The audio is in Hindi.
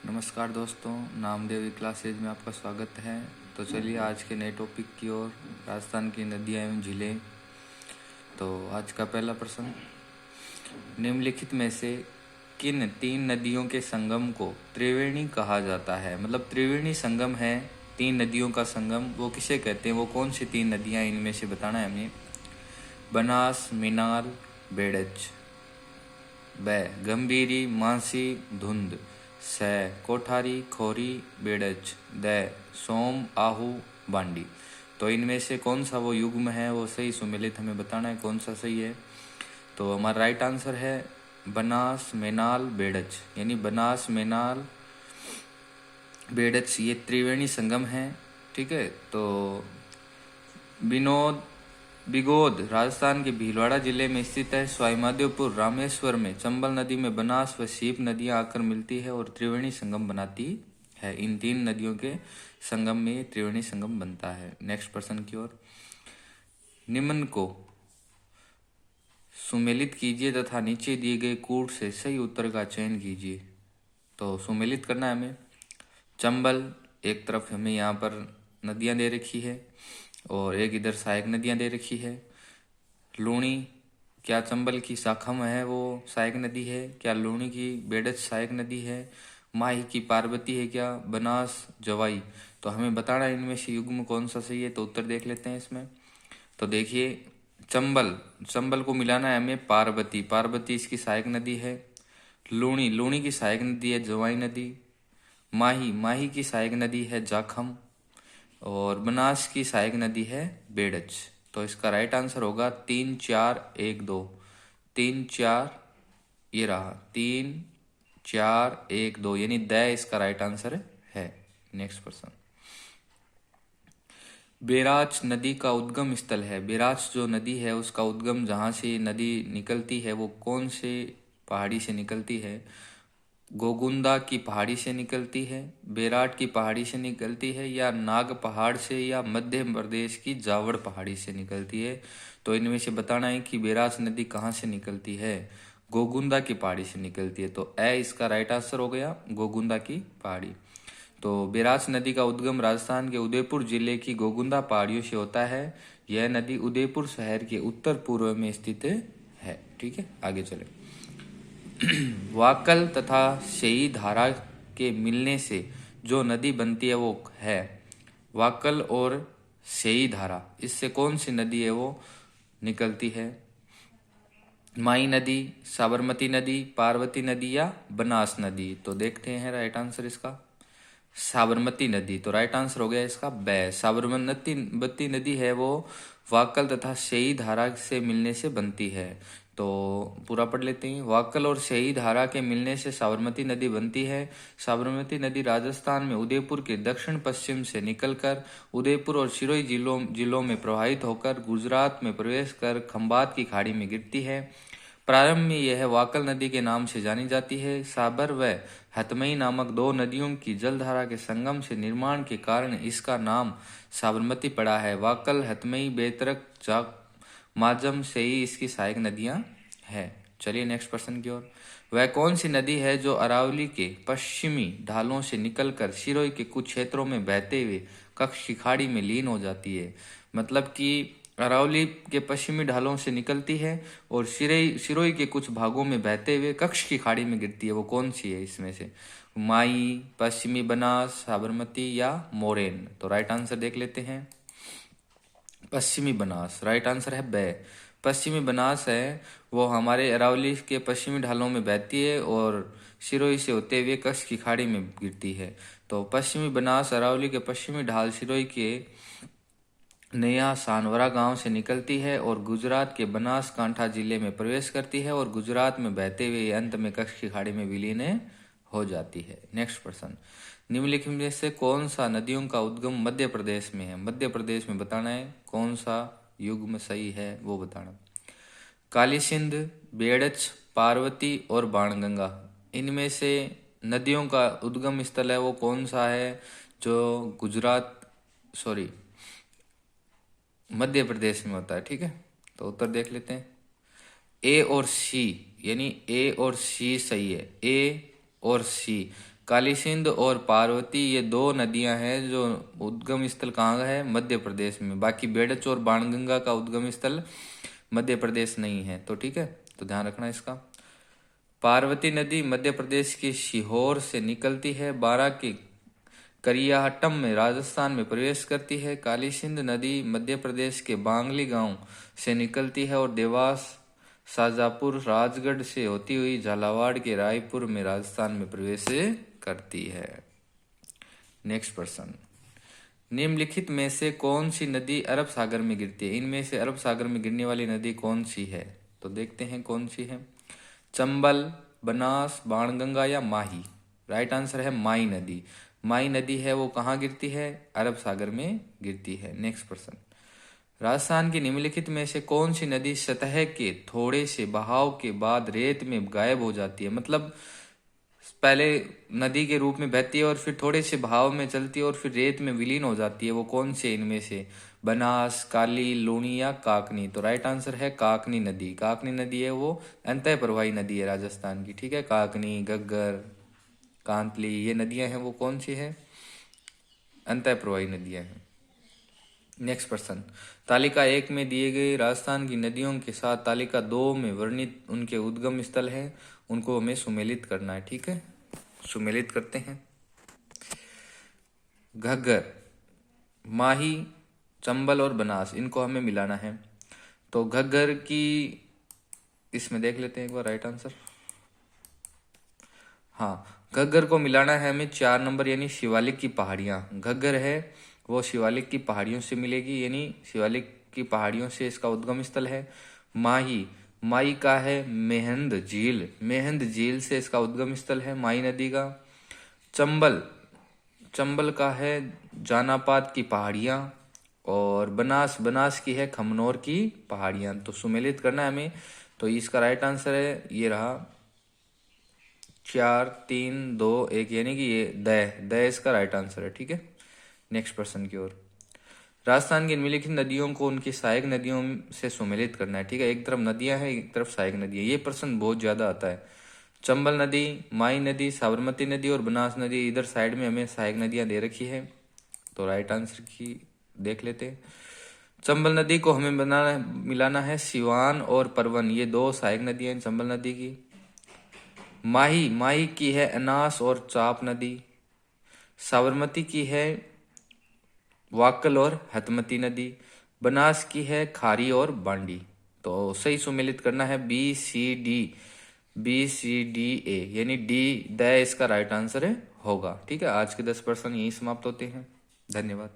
नमस्कार दोस्तों, नामदेव क्लासेज में आपका स्वागत है। तो चलिए आज के नए टॉपिक की ओर, राजस्थान की नदियाँ एवं झीलें। तो आज का पहला प्रश्न, निम्नलिखित में से किन तीन नदियों के संगम को त्रिवेणी कहा जाता है? मतलब त्रिवेणी संगम है, तीन नदियों का संगम, वो किसे कहते हैं? वो कौन सी तीन नदियाँ, इनमें से बताना है हमें। बनास, मीनाल, बेड़च। ब गंभीरी, मासी, धुंध। स कोठारी, खोरी, बेड़च। द सोम, आहू, बांडी। तो इनमें से कौन सा वो युग्म है, वो सही सुमेलित हमें बताना है कौन सा सही है। तो हमारा राइट आंसर है बनास, मेनाल, बेड़च। यानी बनास, मेनाल, बेड़च ये त्रिवेणी संगम है। ठीक है। तो बिगोद राजस्थान के भीलवाड़ा जिले में स्थित है। स्वाईमाधोपुर, रामेश्वर में चंबल नदी में बनास व सीप नदियां आकर मिलती है और त्रिवेणी संगम बनाती है। इन तीन नदियों के संगम में त्रिवेणी संगम बनता है। नेक्स्ट प्रश्न की ओर, निम्न को सुमेलित कीजिए तथा नीचे दिए गए कूट से सही उत्तर का चयन कीजिए। तो सुमेलित करना है हमें। चंबल, एक तरफ हमें यहाँ पर नदियां दे रखी है और एक इधर सहायक नदियां दे रखी है। लूणी, क्या चंबल की शाखा में है वो सहायक नदी है? क्या लूणी की बेड़च सहायक नदी है? माही की पार्वती है? क्या बनास, जवाई? तो हमें बताना है इनमें से युग्म कौन सा सही है। तो उत्तर देख लेते हैं इसमें। तो देखिए, चंबल को मिलाना है हमें पार्वती, पार्वती इसकी सहायक नदी है। लूणी की सहायक नदी है जवाई नदी। माही की सहायक नदी है जाखम। और बनास की सहायक नदी है बेड़च। तो इसका राइट आंसर होगा 3, 4, 1, 2। 3, 4, ये रहा 3, 4, 1, 2, यानी द इसका राइट आंसर है। नेक्स्ट प्रश्न, बेराच नदी का उद्गम स्थल है। बेराच जो नदी है उसका उद्गम, जहां से नदी निकलती है वो कौन से पहाड़ी से निकलती है? गोगुंदा की पहाड़ी से निकलती है, बेराट की पहाड़ी से निकलती है, या नाग पहाड़ से, या मध्य प्रदेश की जावड़ पहाड़ी से निकलती है? तो इनमें से बताना है कि बेराच नदी कहाँ से निकलती है। गोगुंदा की पहाड़ी से निकलती है। तो ए इसका राइट आंसर हो गया, गोगुंदा की पहाड़ी। तो बेराच नदी का उद्गम राजस्थान के उदयपुर जिले की गोगुंदा पहाड़ियों से होता है। यह नदी उदयपुर शहर के उत्तर पूर्व में स्थित है। ठीक है, आगे चले। वाकल तथा शेई धारा के मिलने से जो नदी बनती है वो है वाकल और शेई धारा। इससे कौन सी नदी है वो निकलती है? माई नदी, साबरमती नदी, पार्वती नदी, या बनास नदी? तो देखते हैं राइट आंसर इसका, साबरमती नदी। तो राइट आंसर हो गया इसका ब। साबरमती नदी है वो वाकल तथा शेई धारा से मिलने से बनती है। तो पूरा पढ़ लेते हैं। वाकल और शेई धारा के मिलने से साबरमती नदी बनती है। साबरमती नदी राजस्थान में उदयपुर के दक्षिण पश्चिम से निकलकर उदयपुर और सिरोही जिलों में प्रवाहित होकर गुजरात में प्रवेश कर खंबात की खाड़ी में गिरती है। प्रारंभ में यह वाकल नदी के नाम से जानी जाती है। साबर व हतमई नामक दो नदियों की जलधारा के संगम से निर्माण के कारण इसका नाम साबरमती पड़ा है। वाकल, हतमई, बेतरक, माजम, सेई इसकी सहायक नदियां हैं। चलिए नेक्स्ट प्रश्न की ओर। वह कौन सी नदी है जो अरावली के पश्चिमी ढालों से निकलकर सिरोही के कुछ क्षेत्रों में बहते हुए कच्छ की खाड़ी में लीन हो जाती है? मतलब कि अरावली के पश्चिमी ढालों से निकलती है और सिरोही के कुछ भागों में बहते हुए कच्छ की खाड़ी में गिरती है। वो कौन सी है इसमें से? माई, पश्चिमी बनास, साबरमती, या मोरेन? तो राइट आंसर देख लेते हैं। पश्चिमी बनास, राइट आंसर है ब। पश्चिमी बनास है वो हमारे अरावली के पश्चिमी ढालों में बहती है और सिरोही से होते हुए कच्छ की खाड़ी में गिरती है। तो पश्चिमी बनास अरावली के पश्चिमी ढाल सिरोही के नया सानवरा गांव से निकलती है और गुजरात के बनासकांठा जिले में प्रवेश करती है और गुजरात में बहते हुए अंत में कच्छ की खाड़ी में विलीन हो जाती है। नेक्स्ट प्रश्न, निम्नलिखित में से कौन सा नदियों का उद्गम मध्य प्रदेश में है? मध्य प्रदेश में बताना है कौन सा युग्म सही है वो बताना। काली सिंध, बेड़च, पार्वती और बाणगंगा, इनमें से नदियों का उद्गम स्थल है वो कौन सा है जो मध्य प्रदेश में होता है? ठीक है, तो उत्तर देख लेते हैं। ए और सी, यानी ए और सी सही है। ए और सी, काली सिंध और पार्वती ये दो नदियां हैं जो उद्गम स्थल कहाँ है, मध्य प्रदेश में। बाकी बेड़च और बाणगंगा का उद्गम स्थल मध्य प्रदेश नहीं है। तो ठीक है, तो ध्यान रखना इसका। पार्वती नदी मध्य प्रदेश के सीहोर से निकलती है, बारां के करियाहट्टम में राजस्थान में प्रवेश करती है। काली सिंध नदी मध्य प्रदेश के बांगली गांव से निकलती है और देवास, शाजापुर, राजगढ़ से होती हुई झालावाड़ के रायपुर में राजस्थान में प्रवेश करती है। नेक्स्ट प्रश्न, निम्नलिखित में से कौन सी नदी अरब सागर में गिरती है? इनमें से अरब सागर में गिरने वाली नदी कौन सी है? तो देखते हैं कौन सी है। चंबल, बनास, बाणगंगा या माही? राइट आंसर है माई नदी। माई नदी है वो कहाँ गिरती है? अरब सागर में गिरती है। नेक्स्ट प्रश्न, राजस्थान की निम्नलिखित में से कौन सी नदी सतह के थोड़े से बहाव के बाद रेत में गायब हो जाती है? मतलब पहले नदी के रूप में बहती है और फिर थोड़े से बहाव में चलती है और फिर रेत में विलीन हो जाती है। वो कौन से इनमें से? बनास, काली, लूणी या काकनी? तो राइट आंसर है काकनी नदी। काकनी नदी है वो अंतः प्रवाही नदी है राजस्थान की। ठीक है, काकनी, घग्गर, कांतली ये नदियां हैं वो कौन सी है? अंतः प्रवाही नदियां हैं। नेक्स्ट प्रश्न, तालिका 1 में दिए गए राजस्थान की नदियों के साथ तालिका 2 में वर्णित उनके उद्गम स्थल हैं, उनको हमें सुमेलित करना है। ठीक है, सुमेलित करते हैं। घग्गर, माही, चंबल और बनास, इनको हमें मिलाना है। तो घग्गर की इसमें देख लेते हैं एक बार राइट आंसर। हाँ, घग्गर को मिलाना है हमें 4 नंबर यानी शिवालिक की पहाड़ियां। घग्गर है वो शिवालिक की पहाड़ियों से मिलेगी, यानी शिवालिक की पहाड़ियों से इसका उद्गम स्थल है। माही, माई का है मेहंद झील, मेहंद झील से इसका उद्गम स्थल है माई नदी का। चंबल, चंबल का है जानापात की पहाड़ियां। और बनास, बनास की है खमनोर की पहाड़ियां। तो सुमेलित करना है हमें, तो इसका राइट आंसर है ये रहा 4, 3, 2, 1 यानी कि ये दय इसका राइट आंसर है। ठीक है, नेक्स्ट प्रश्न की ओर। राजस्थान की निम्नलिखित नदियों को उनकी सहायक नदियों से सुमेलित करना है। ठीक है, एक तरफ नदियां हैं, एक तरफ सहायक नदी है। ये प्रश्न बहुत ज्यादा आता है। चंबल नदी, माई नदी, साबरमती नदी और बनास नदी, इधर साइड में हमें सहायक नदियां दे रखी है। तो राइट आंसर की देख लेते हैं। चंबल नदी को हमें मिलाना है सिवान और परवन, ये 2 सहायक नदियां हैं चंबल नदी की। माही, माही की है अनास और चाप नदी। साबरमती की है वाकल और हतमती नदी। बनास की है खारी और बांडी। तो सही सुमेलित करना है BCD A यानी डी द इसका राइट आंसर है होगा। ठीक है, आज के 10 प्रश्न यही समाप्त होते हैं। धन्यवाद।